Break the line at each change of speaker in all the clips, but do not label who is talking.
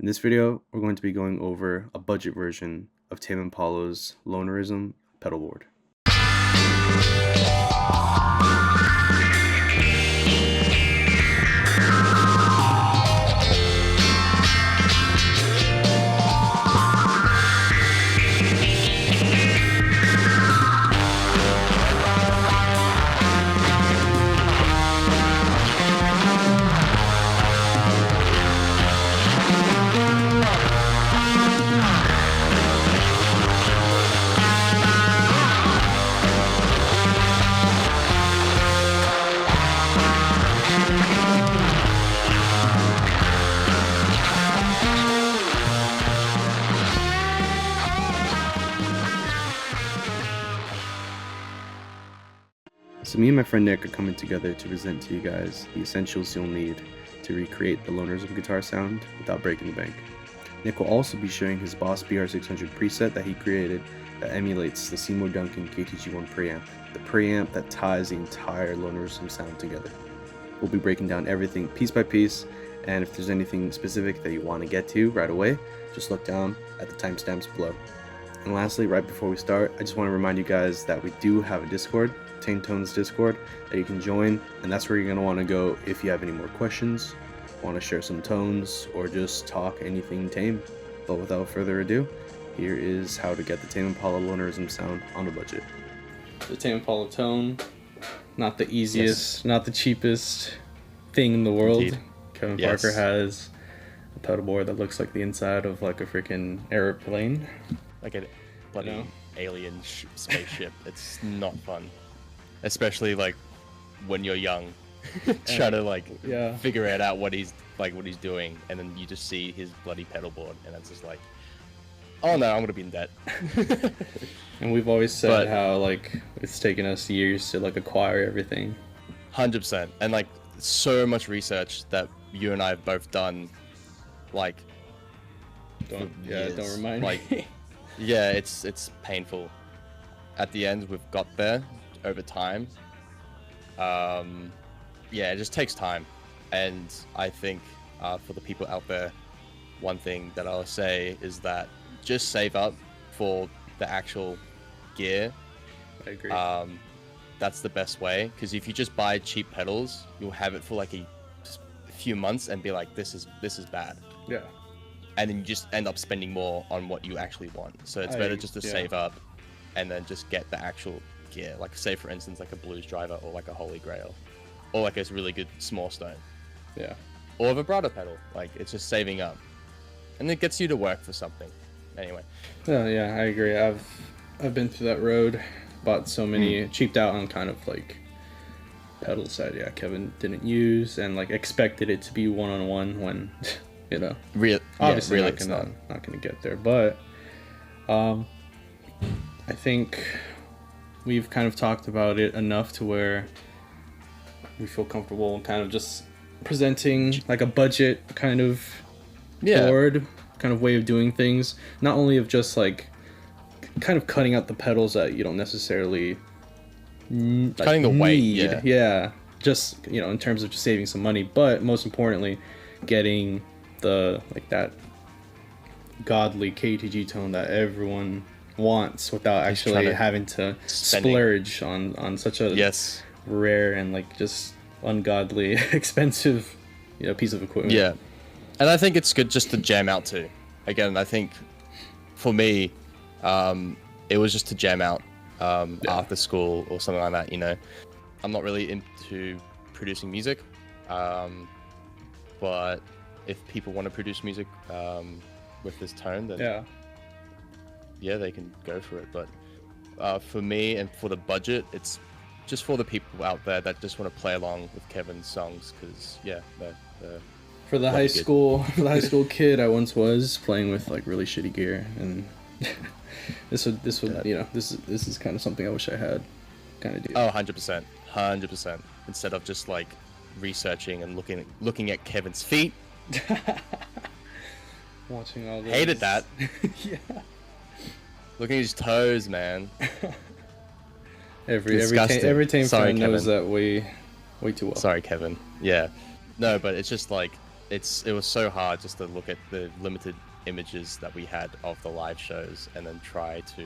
In this video, we're going to be going over a budget version of Tame Impala's Lonerism pedalboard. So me and my friend Nick are coming together to present to you guys the essentials you'll need to recreate the Lonerism guitar sound without breaking the bank. Nick will also be showing his Boss BR600 preset that he created that emulates the Seymour Duncan KTG preamp, the preamp that ties the entire Lonerism sound together. We'll be breaking down everything piece by piece, and if there's anything specific that you want to get to right away, just look down at the timestamps below. And lastly, right before we start, I just want to remind you guys that we do have a Discord, Tame Tones Discord, that you can join, and that's where you're going to want to go if you have any more questions, want to share some tones, or just talk anything tame. But without further ado, here is how to get the Tame Impala Lonerism sound on a budget. The Tame Impala tone, not the easiest, not the cheapest thing in the world.
Indeed.
Kevin Parker has a pedalboard that looks like the inside of like a freaking airplane.
Like a bloody alien spaceship. It's not fun, especially like when you're young, trying to like figure it out what he's doing, and then you just see his bloody pedalboard, and it's just like, oh no, I'm gonna be in debt.
And we've always said how like it's taken us years to like acquire everything.
100%, and like so much research that you and I have both done. Like,
don't remind me.
Yeah, it's painful. At the end, we've got there over time. Yeah, it just takes time. And I think for the people out there, one thing that I'll say is that just save up for the actual gear.
I agree.
That's the best way, because if you just buy cheap pedals, you'll have it for like a few months and be like, this is bad.
Yeah.
And then you just end up spending more on what you actually want. So it's better just to save up and then just get the actual gear. Like, say for instance, like a blues driver or like a holy grail or like a really good small stone.
Yeah.
Or a vibrato pedal. Like, it's just saving up. And it gets you to work for something. Anyway.
Yeah, I agree. I've been through that road, bought so many, cheaped out on kind of like pedals that Kevin didn't use, and like expected it to be one-on-one when obviously not gonna get there. But I think we've kind of talked about it enough to where we feel comfortable kind of just presenting like a budget kind of board, kind of way of doing things, not only of just like kind of cutting out the pedals that you don't necessarily
cutting the weight,
just in terms of just saving some money, but most importantly getting the like that godly KTG tone that everyone wants without actually having to splurge on such a rare and like just ungodly expensive piece of equipment.
Yeah, and I think it's good just to jam out too. Again, I think for me it was just to jam out after school or something like that. I'm not really into producing music, but if people want to produce music with this tone, then they can go for it. But for me and for the budget, it's just for the people out there that just want to play along with Kevin's songs, because they're
for the high school kid I once was playing with like really shitty gear, and this is kind of something I wish I had kind of do.
Oh, 100%. Instead of just like researching and looking at Kevin's feet.
Watching all this.
Hated that. Yeah. Looking at his toes, man.
Every Tame fan knows that way too well.
Sorry, Kevin. Yeah. No, but it's just like it was so hard just to look at the limited images that we had of the live shows and then try to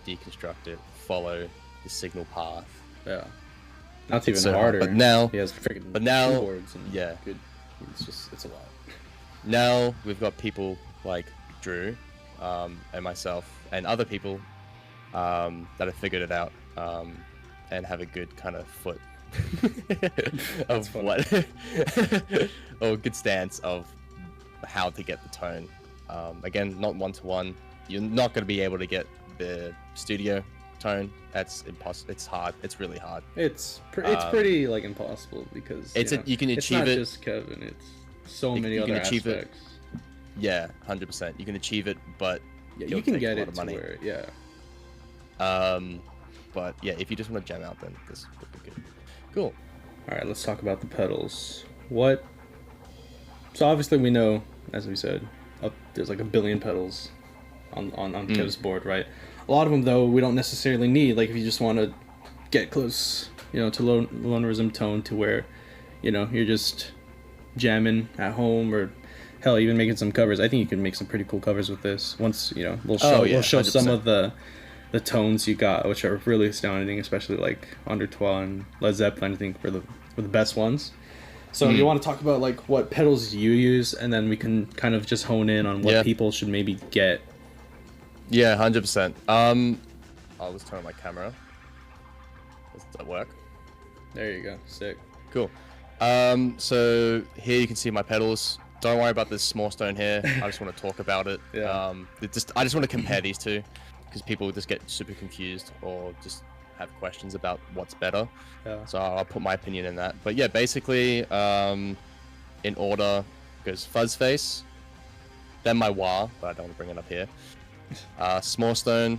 deconstruct it, follow the signal path.
Yeah. That's even
so
harder.
But now,
he has freaking
keyboards
and
yeah,
good. It's a lot.
Now we've got people like Drew, and myself, and other people that have figured it out, and have a good kind of foot of what, or a good stance of how to get the tone. Again, not one-to-one. You're not going to be able to get the studio tone. That's impossible. It's hard. It's really hard.
It's pretty like impossible because
you can achieve
it's not
it.
just Kevin. It's so many other aspects.
It. Yeah, 100%. You can achieve it, but
you can get it to where, yeah.
But yeah, if you just want to jam out, then this would be good. Cool.
All right, let's talk about the pedals. So obviously we know, as we said, there's like a billion pedals on Kev's board, right? A lot of them though we don't necessarily need. Like if you just want to get close, to lonerism tone to where, you're just jamming at home or hell even making some covers. I think you can make some pretty cool covers with this. Once we'll show some of the tones you got, which are really astounding, especially like Undertow and Led Zeppelin. I think were the best ones. So you want to talk about like what pedals you use, and then we can kind of just hone in on what people should maybe get.
Yeah, 100%. I'll just turn on my camera. Does that work?
There you go. Sick.
Cool. So here you can see my pedals. Don't worry about this small stone here. I just want to talk about it.
Yeah.
I just want to compare these two because people just get super confused or just have questions about what's better.
Yeah.
So I'll put my opinion in that. But yeah, basically, in order goes Fuzz Face, then my wah, but I don't want to bring it up here. Small stone,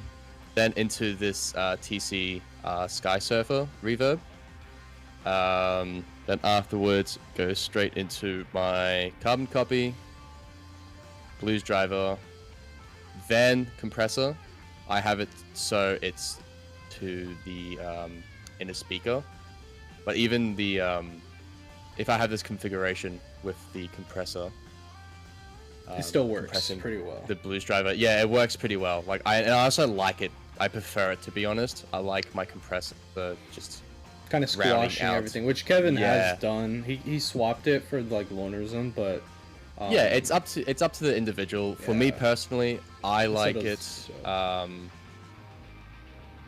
then into this TC Sky Surfer reverb. Then afterwards goes straight into my carbon copy, blues driver, then compressor. I have it so it's to the inner speaker, but even the if I have this configuration with the compressor,
it still works pretty well.
The blues driver, yeah, it works pretty well. Like I also like it. I prefer it, to be honest. I like my compressor just
kind of squashing everything, which Kevin has done. He swapped it for like lonerism, but
yeah, it's up to the individual. For me personally, I like it.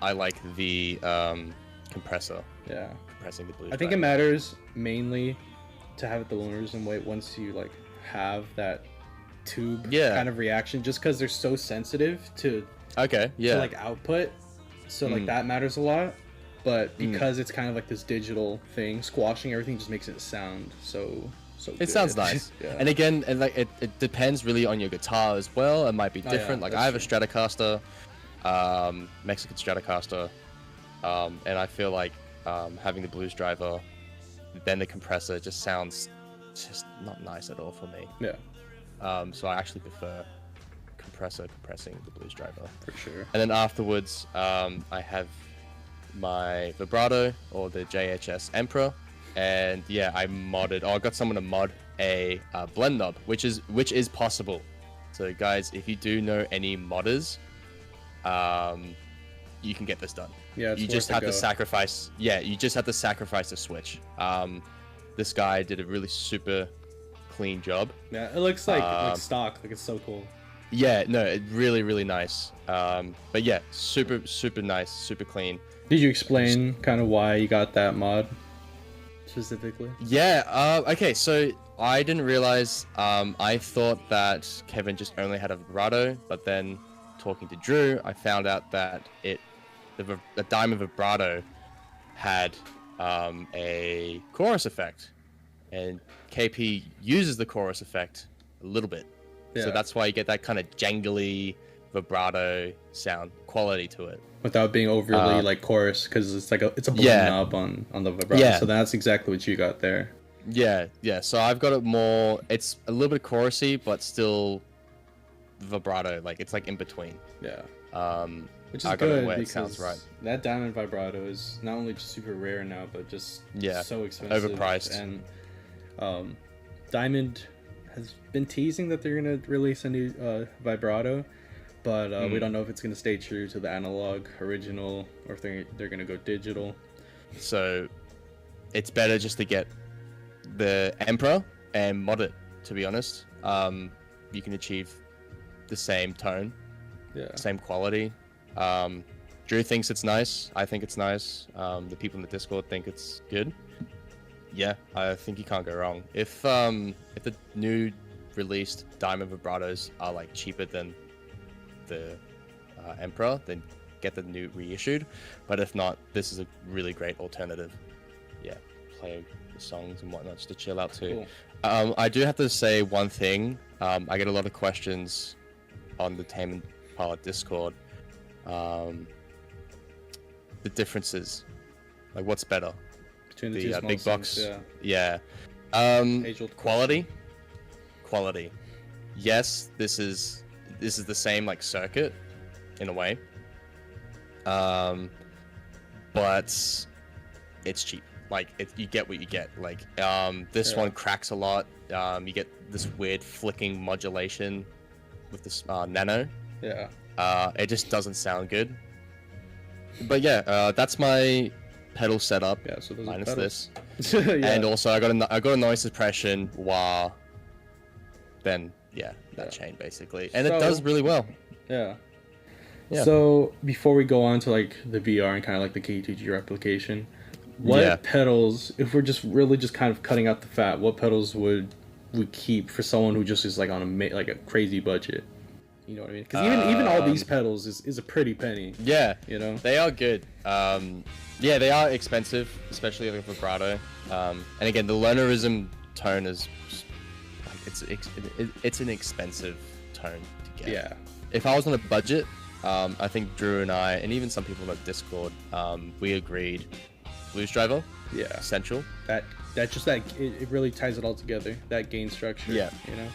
I like the compressor.
Yeah,
compressing the blues.
I think it matters mainly to have it the lonerism way once you like have that tube kind of reaction, just because they're so sensitive to like output. So like that matters a lot. But because it's kind of like this digital thing, squashing everything just makes it sound so
it
good.
sounds nice. And again, and like it depends really on your guitar as well. It might be different. Like I have a Stratocaster, Mexican Stratocaster, and I feel like having the blues driver, then the compressor just sounds just not nice at all for me.
Yeah.
So I actually prefer compressing the blues driver.
For sure.
And then afterwards, I have my vibrato or the JHS Emperor, and yeah, I got someone to mod a blend knob, which is possible. So guys, if you do know any modders, you can get this done.
Yeah,
you just have to sacrifice. Yeah, you just have to sacrifice the switch. This guy did a really super clean job.
Yeah, it looks like stock. Like it's so cool.
Yeah, no, it really nice. But yeah, super nice, super clean.
Did you explain kind of why you got that mod specifically?
Yeah. Okay. So I didn't realize. I thought that Kevin just only had a vibrato, but then talking to Drew, I found out that the Diamond vibrato had a chorus effect, and KP uses the chorus effect a little bit. Yeah. So that's why you get that kind of jangly vibrato sound quality to it
without being overly like chorus, because it's a blend knob on the vibrato. Yeah. So that's exactly what you got there.
Yeah. So I've got it more. It's a little bit chorusy, but still vibrato. Like it's like in between.
Yeah.
Which is good because it sounds right.
That Diamond vibrato is not only just super rare now, but just so expensive.
Overpriced.
And Diamond has been teasing that they're gonna release a new vibrato, but we don't know if it's gonna stay true to the analog original or if they're gonna go digital.
So it's better just to get the Emperor and mod it, to be honest. You can achieve the same tone, same quality. Drew thinks it's nice. I think it's nice. The people in the Discord think it's good. Yeah, I think you can't go wrong. If the new released diamond vibratos are like cheaper than the Emperor, then get the new reissued. But if not, this is a really great alternative. Yeah, play the songs and whatnot just to chill out too. Cool. I do have to say one thing. I get a lot of questions on the Tame Impala Discord. The differences, like what's better
between the two
big box?
Yeah.
Quality. Yes, this is the same like circuit in a way. But it's cheap. Like you get what you get. Like this one cracks a lot. You get this weird flicking modulation with this nano.
Yeah.
It just doesn't sound good. But yeah, that's my pedal setup.
Yeah, so those
minus
are
this.
Yeah.
And also I got a noise suppression wah. Then that chain basically, and it does really well.
Yeah.
Yeah.
So before we go on to like the VR and kind of like the KTG replication, what pedals, if we're just really just kind of cutting out the fat, what pedals would we keep for someone who just is like on a crazy budget? You know what I mean? Because even all these pedals is a pretty penny.
Yeah,
you know,
they are good. Yeah, they are expensive, especially like vibrato. And again, the Lonerism tone is like it's an expensive tone to get.
Yeah. If
I was on a budget, I think Drew and I, and even some people on Discord, we agreed Blues Driver.
Yeah.
Essential.
It really ties it all together. That gain structure.
Yeah.
You know.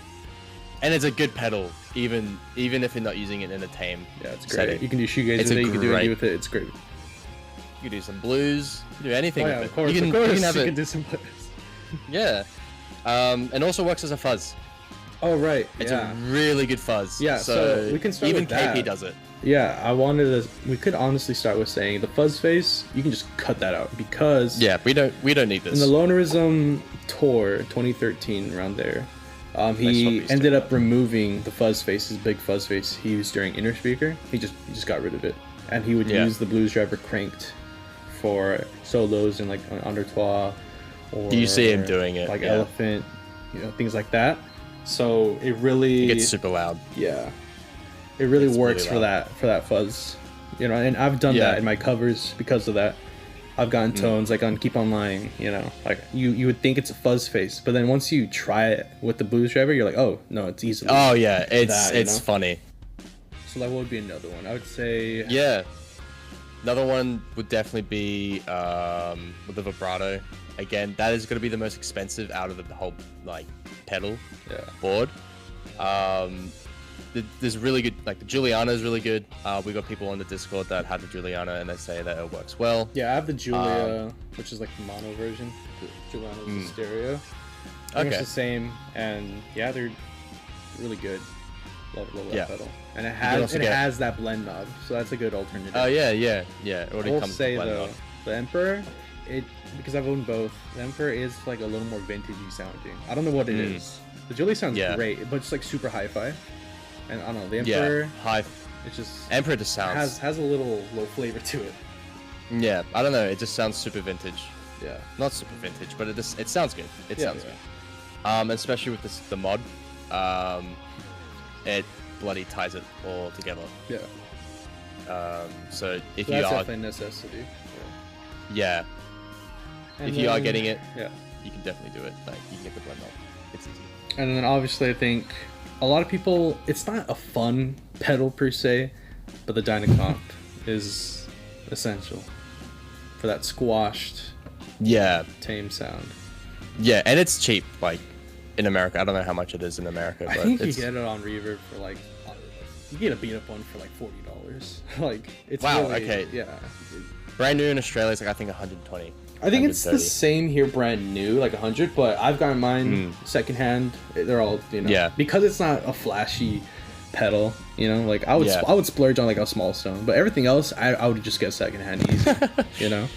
And it's a good pedal, even if you're not using it in a tame.
Yeah, it's great.
setting.
You can do shoegaze with it. You can do anything with it. It's great.
You can do some blues. You can do anything with it.
Of course,
you can
do some blues.
Yeah. And also works as a fuzz.
Oh right.
It's a really good fuzz.
Yeah. So we can start
even
with that.
KP does it.
Yeah, we could honestly start with saying the fuzz face, you can just cut that out because
we don't need this.
In the Lonerism tour 2013 around there, he ended up removing the fuzz face, his big fuzz face he used during Inner Speaker. He just got rid of it, and he would use the Blues Driver cranked for solos and like on Undertois, or
you see him doing it
like Elephant, things like that. So it really
gets super loud.
Yeah. It really works really for that fuzz, and I've done that in my covers because of that. I've gotten tones like on Keep On Lying, like you would think it's a fuzz face, but then once you try it with the Blues Driver, you're like, oh no, it's easily.
Oh yeah, it's funny.
So that would be another one. I would say.
Yeah, another one would definitely be with the vibrato. Again, that is going to be the most expensive out of the whole like pedal board. There's really good, like the Juliana is really good. We got people on the Discord that have the Juliana and they say that it works well.
Yeah, I have the Julia, which is like the mono version. The Juliana is the stereo. It's the same, and they're really good. Love that pedal, and it has that blend knob, so that's a good alternative.
Oh yeah. It already comes with the blend knob.
The Emperor, because I've owned both. The Emperor is like a little more vintagey sounding. I don't know what it is. The Julia sounds great, but it's like super hi-fi. And I don't know, the Emperor, it's just
Emperor just sounds
has a little low flavor to it.
Yeah, I don't know, it just sounds super vintage.
Yeah,
not super vintage, but it sounds good. It sounds good. Especially with the mod, it bloody ties it all together.
Yeah.
So if
that's
you are
definitely a necessity.
Yeah. If you are getting it,
you
can definitely do it. Like you can get the blend up. It's easy.
And then obviously I think a lot of people, it's not a fun pedal per se, but the Dynacomp is essential for that squashed, tame sound.
Yeah, and it's cheap, like in America. I don't know how much it is in America, but
I think you get it on Reverb for like, you get a beat up one for like $40. Like it's
wow.
really,
Okay.
Yeah.
Brand new in Australia is like I think 120.
I think it's the
130.
same here, brand new, like 100. But I've gotten mine secondhand. They're all, you know,
Yeah.
because it's not a flashy pedal. You know, like I would
Yeah.
I would splurge on like a small stone, but everything else I would just get secondhand easy. You know.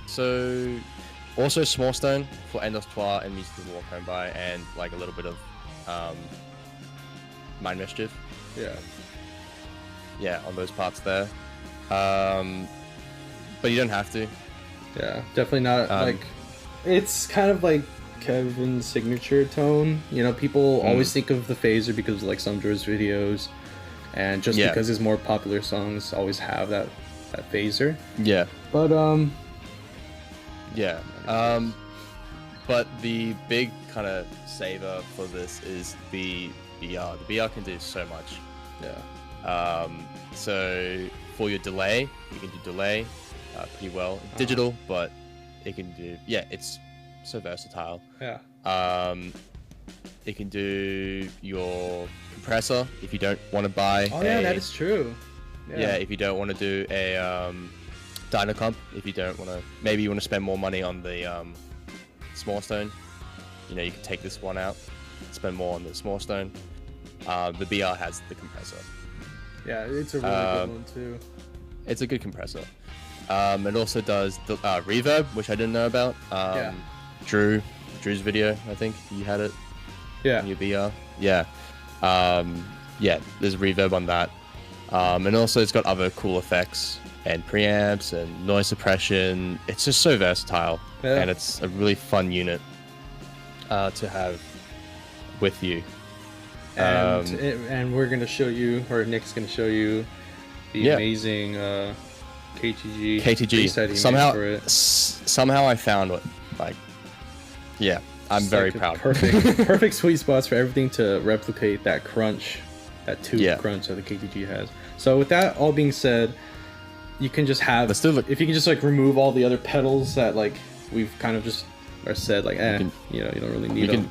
So, also small stone for End of Trois and Music to Walk Home By, and like a little bit of Mind Mischief.
Yeah.
Yeah, on those parts there. But you don't have to.
Yeah, definitely not like. It's kind of like Kevin's signature tone. You know, people always think of the phaser because of like some George videos, and just because his more popular songs always have that phaser.
Yeah.
But
Yeah. But the big kind of saver for this is the BR. The BR can do so much.
yeah.
So for your delay, you can do delay pretty well. Digital, but it can do, yeah, it's so versatile.
Yeah.
It can do your compressor if you don't want to buy.
Oh yeah, that is true.
Yeah, if you don't want to do a dyno comp, if you don't want to, maybe you want to spend more money on the small stone. You know, you can take this one out, spend more on the small stone. The BR has the compressor.
Yeah, it's a really good one too.
It's a good compressor. It also does the reverb, which I didn't know about.
Yeah.
Drew's video, I think you had it.
Yeah.
In your BR. Yeah. Yeah, there's reverb on that. And also it's got other cool effects and preamps and noise suppression. It's just so versatile.
Yeah.
And it's a really fun unit to have with you.
And we're gonna show you, or Nick's gonna show you, the amazing KTG preset he made for it.
Somehow I found it. Like, yeah, I'm
It's
very
like a
proud.
Perfect sweet spots for everything to replicate that crunch, that tube crunch that the KTG has. So with that all being said, you can just have,
Let's do it.
if you can just like remove all the other pedals that like we've kind of just are said like, you know, you don't really need them.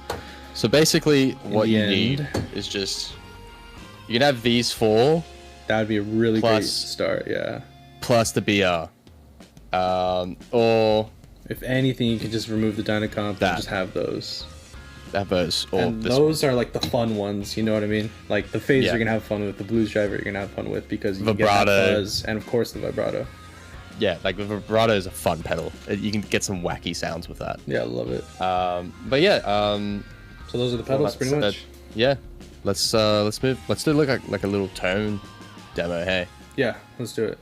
So basically, what
the
you
end.
need is just, you can have these four
That would be a really great
Plus-
start, yeah.
plus the BR. Or
If anything, you could just remove the Dynacomp and
That.
just have those.
that verse, or
And
this
those are like the fun ones, you know what I mean? Like the phase
Yeah.
you're gonna have fun with, the blues driver you're gonna have fun with because you can get that
Vibrato.
buzz, and of course the vibrato.
Yeah, like the vibrato is a fun pedal. You can get some wacky sounds with that.
Yeah, I love it.
But yeah,
So those are the pedals, pretty much.
Yeah, let's move. Let's do like a little tone demo. Hey.
Yeah, let's do it.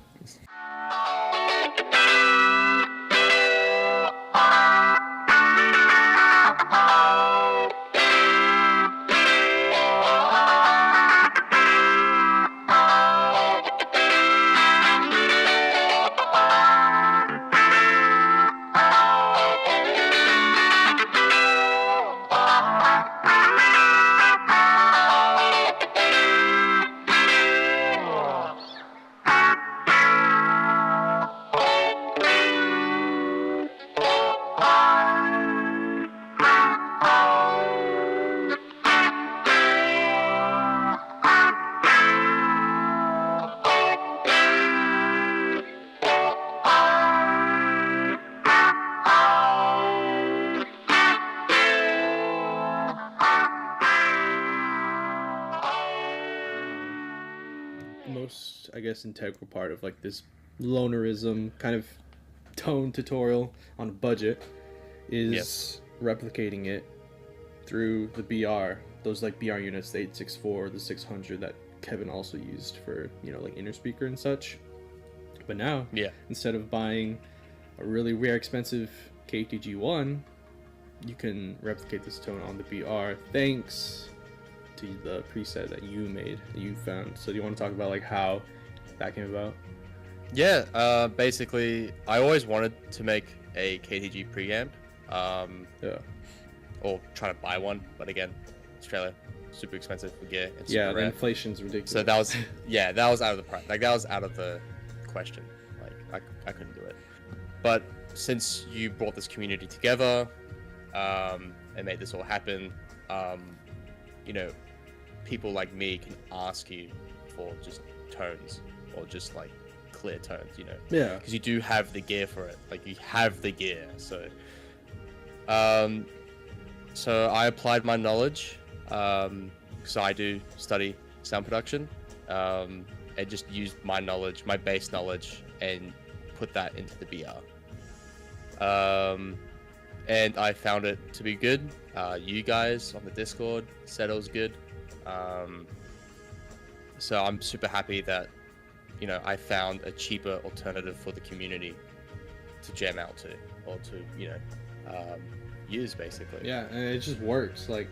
Most, I guess, integral part of like this lonerism kind of tone tutorial on a budget is replicating it through the BR. Those like BR units, the 864, the 600 that Kevin also used for, you know, like inner speaker and such. But now, instead of buying a really rare expensive KTG one, you can replicate this tone on the BR thanks to the preset that you made, that you found. So do you want to talk about like how that came about?
Yeah, basically, I always wanted to make a KTG preamp. Or try to buy one, but again, Australia, super expensive for gear. And super
The
rare.
inflation's ridiculous.
So that was, that was out of the price. Like that was out of the question. Like I couldn't do it. But since you brought this community together, and made this all happen, you know, people like me can ask you for just tones or just like clear tones, you know.
Yeah.
Because you do have the gear for it. Like, you have the gear. So I applied my knowledge, because I do study sound production, and just used my knowledge, my base knowledge, and put that into the BR. And I found it to be good. You guys on the Discord said it was good. So I'm super happy that, you know, I found a cheaper alternative for the community to jam out to, or to, you know, use, basically.
Yeah, and it just works. Like,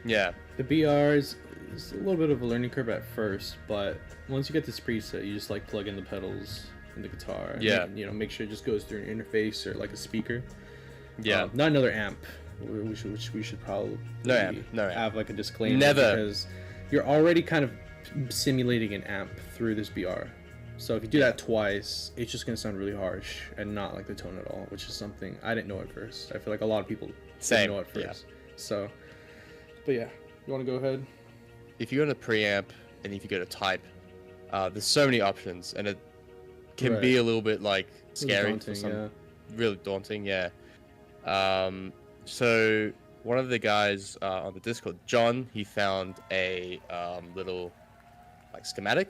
yeah,
the BR is a little bit of a learning curve at first, but once you get this preset, you just like plug in the pedals in the guitar. And
Yeah.
then, you know, make sure it just goes through an interface or like a speaker.
yeah.
Not another amp, which we should probably
No amp.
have like a disclaimer.
Never.
Because you're already kind of simulating an amp through this BR. So if you do that twice, it's just gonna sound really harsh and not like the tone at all, which is something I didn't know at first. I feel like a lot of people
Same,
didn't know at
yeah.
first. So, but yeah, you want to go ahead?
If you go to preamp and if you go to type, there's so many options, and it can be a little bit like scary,
daunting,
for some,
yeah.
really daunting. Yeah. So one of the guys on the Discord, John, he found a little like schematic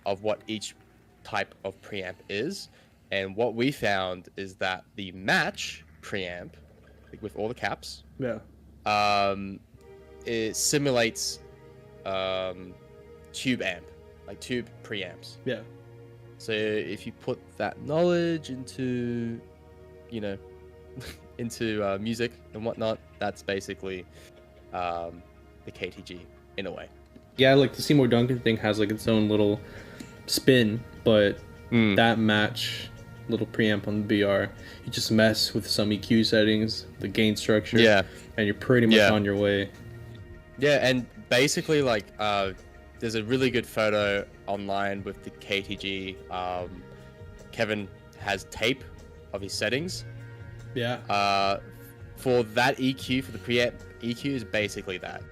of what each type of preamp is, and what we found is that the match preamp, like with all the caps,
Yeah.
it simulates tube amp, like tube preamps.
Yeah.
So if you put that knowledge into, you know, into music and whatnot, that's basically the KTG in a way.
Yeah, like the Seymour Duncan thing has like its own little spin, but that match little preamp on the BR, you just mess with some EQ settings, the gain structure,
Yeah.
and you're pretty much on your way.
Yeah, and basically, like, there's a really good photo online with the KTG. Kevin has tape of his settings.
Yeah.
For that EQ, for the preamp EQ, is basically that.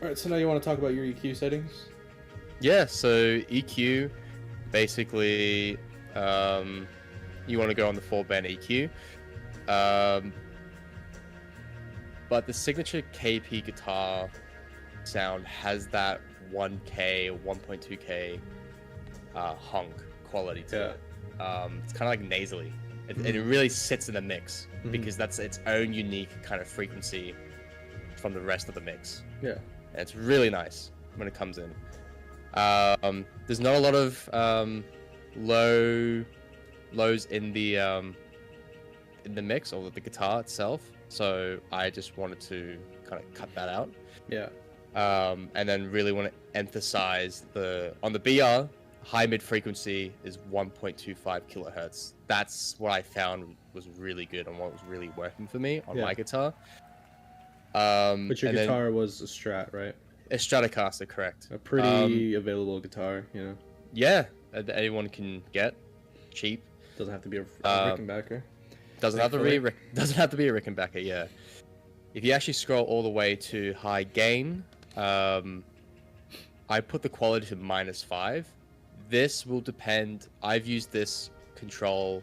All right, so now you want to talk about your EQ settings?
Yeah, so EQ, basically, you want to go on the 4-band EQ. But the signature KP guitar sound has that 1K, 1.2K honk quality to it. It's kind of like nasally. And it really sits in the mix because that's its own unique kind of frequency from the rest of the mix.
Yeah.
And it's really nice when it comes in. There's not a lot of lows in the mix or the guitar itself, so I just wanted to kind of cut that out.
Yeah.
And then really want to emphasize on the BR, high mid frequency is 1.25 kilohertz. That's what I found was really good and what was really working for me on my guitar.
But your guitar was a Strat, right?
A Stratocaster, correct.
A pretty available guitar, you know.
Yeah, that anyone can get, cheap.
Doesn't have to be a Rickenbacker.
Doesn't have to be a Rickenbacker. Yeah. If you actually scroll all the way to high gain, I put the quality to -5. This will depend. I've used this control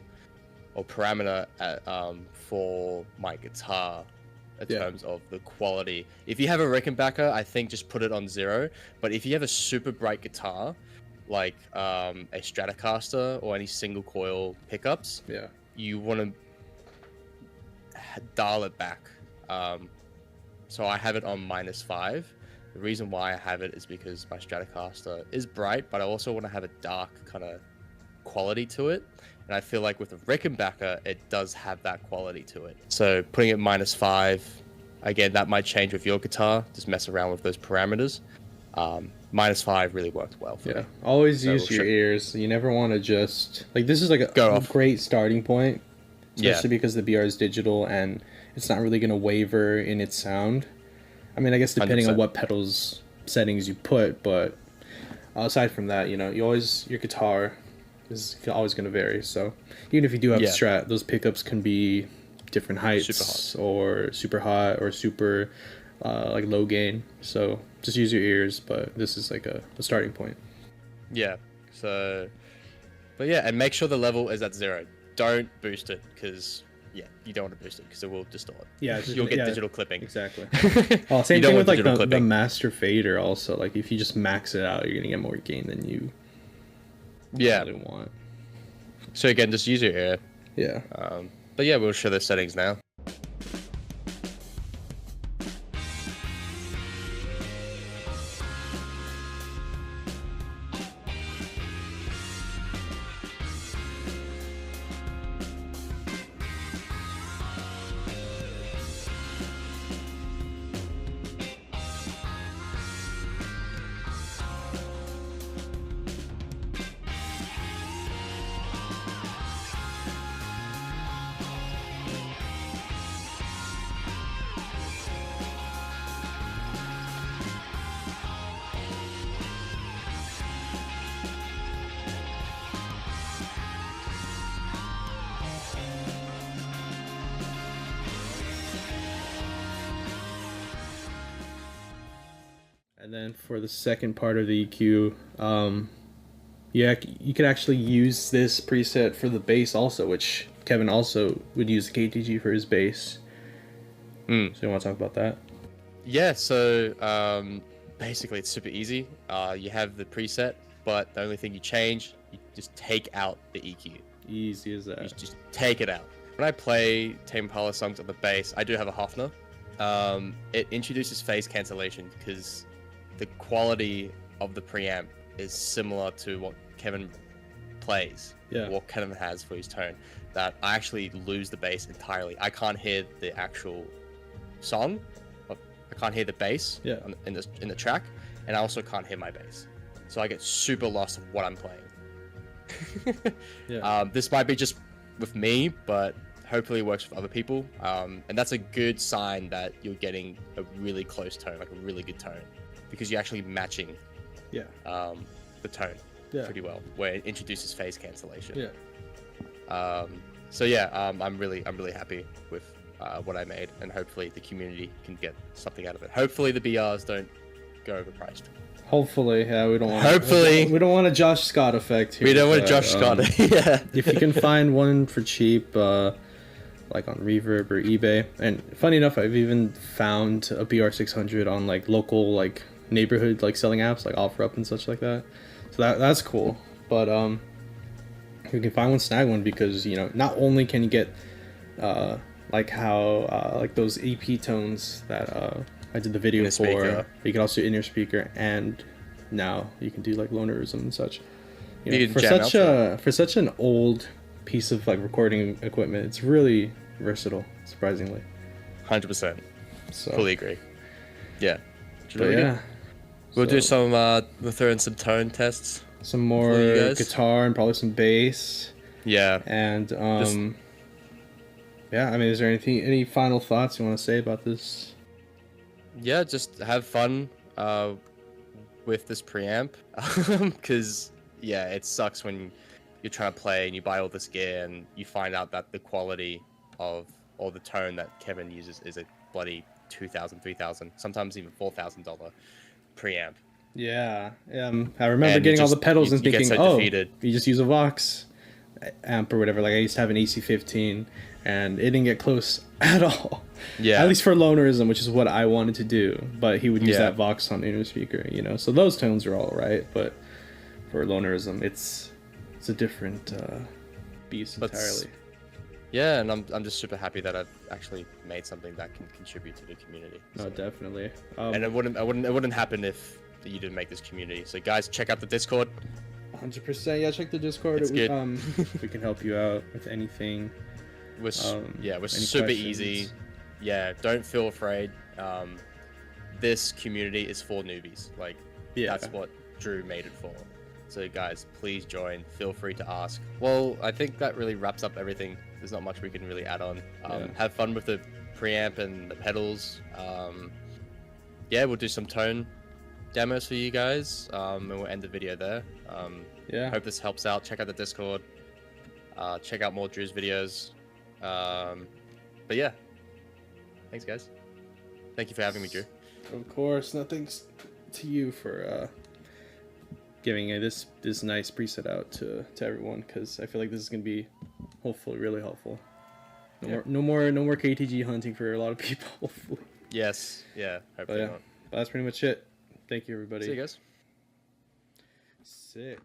or parameter for my guitar. In terms of the quality. If you have a Rickenbacker, I think just put it on 0. But if you have a super bright guitar, like a Stratocaster or any single coil pickups, you want to dial it back. So I have it on -5. The reason why I have it is because my Stratocaster is bright, but I also want to have a dark kind of quality to it. And I feel like with the Rickenbacker, it does have that quality to it. So putting it -5, again, that might change with your guitar. Just mess around with those parameters. -5 really worked well for me.
Always
So
use your ears. You never want to just like, this is like
Go
a
off.
great starting point, especially
Yeah.
because the BR is digital and it's not really going to waver in its sound. I mean, I guess depending on
100%.
what pedals settings you put, but aside from that, your guitar is always going to vary. So even if you do have a
Yeah.
Strat, those pickups can be different heights or super hot or super like low gain. So just use your ears, but this is like a starting point.
Yeah. So, but yeah, and make sure the level is at 0. Don't boost it, because you don't want to boost it because it will distort.
Yeah,
You'll get digital clipping.
Exactly. Oh, same
You don't
thing with
want
like
digital
the
clipping.
master fader also. Like if you just max it out, you're gonna get more gain than you
Yeah.
really want.
So again, just use your ear.
Yeah.
But yeah, we'll show the settings now.
And then for the second part of the EQ, yeah, you could actually use this preset for the bass also, which Kevin also would use the KTG for his bass. So you want to talk about that?
Yeah, so basically it's super easy. You have the preset, but the only thing you change, you just take out the EQ.
Easy as that.
You just take it out. When I play Tame Impala songs on the bass, I do have a Hofner. It introduces phase cancellation because the quality of the preamp is similar to what Kevin plays, what Kevin has for his tone, that I actually lose the bass entirely. I can't hear the actual song, I can't hear the bass in the track, and I also can't hear my bass. So I get super lost of what I'm playing. This might be just with me, but hopefully it works with other people. And that's a good sign that you're getting a really close tone, like a really good tone, because you're actually matching the tone pretty well, where it introduces phase cancellation. So yeah, I'm really happy with what I made, and hopefully the community can get something out of it. Hopefully the BRs don't go overpriced.
Hopefully, yeah, we don't want.
Hopefully,
we don't want a Josh Scott effect here.
We don't want Josh Scott. Yeah.
If you can find one for cheap, like on Reverb or eBay, and funny enough, I've even found a BR600 on like local like neighborhood like selling apps like OfferUp and such like that. So that's cool. But if you can find one, snag one, because not only can you get like how like those EP tones that I did the video for, you can also in your speaker, and now you can do like lonerism and such. For such an old piece of like recording equipment, it's really versatile, surprisingly.
100%.
So
fully agree. Yeah.
We'll
do some. We'll throw in some tone tests.
Some more guitar and probably some bass.
Yeah.
And yeah, I mean, is there any final thoughts you want to say about this?
Yeah, just have fun with this preamp, because it sucks when you're trying to play and you buy all this gear and you find out that the quality of or the tone that Kevin uses is a bloody $2,000, $3,000, sometimes even $4,000 preamp.
Yeah, I remember getting all the pedals and thinking, defeated. You just use a Vox amp or whatever. Like, I used to have an AC-15, and it didn't get close at all. Yeah. At least for lonerism, which is what I wanted to do. But he would use that Vox on inner speaker, So those tones are all right, but for lonerism, it's a different beast entirely.
Yeah, and I'm just super happy that I've actually made something that can contribute to the community.
No, definitely.
And it wouldn't happen if you didn't make this community. So guys, check out the Discord.
100%. Yeah, check the Discord.
It's good.
We can help you out with anything.
We're
any
super
questions?
easy. Yeah, don't feel afraid. This community is for newbies. Like,
Yeah.
that's what Drew made it for. So guys, please join. Feel free to ask. Well, I think that really wraps up everything. There's not much we can really add on. Have fun with the preamp and the pedals. Yeah, we'll do some tone demos for you guys, and we'll end the video there.
Yeah.
Hope this helps out. Check out the Discord. Check out more Drew's videos. But yeah, thanks guys. Thank you for having me, Drew.
Of course. No, thanks to you for giving this nice preset out to everyone, because I feel like this is gonna be hopefully really helpful. No more KTG hunting for a lot of people. Hopefully.
Yes. Yeah. Hopefully not.
But that's pretty much it. Thank you, everybody.
See you guys.
Sick.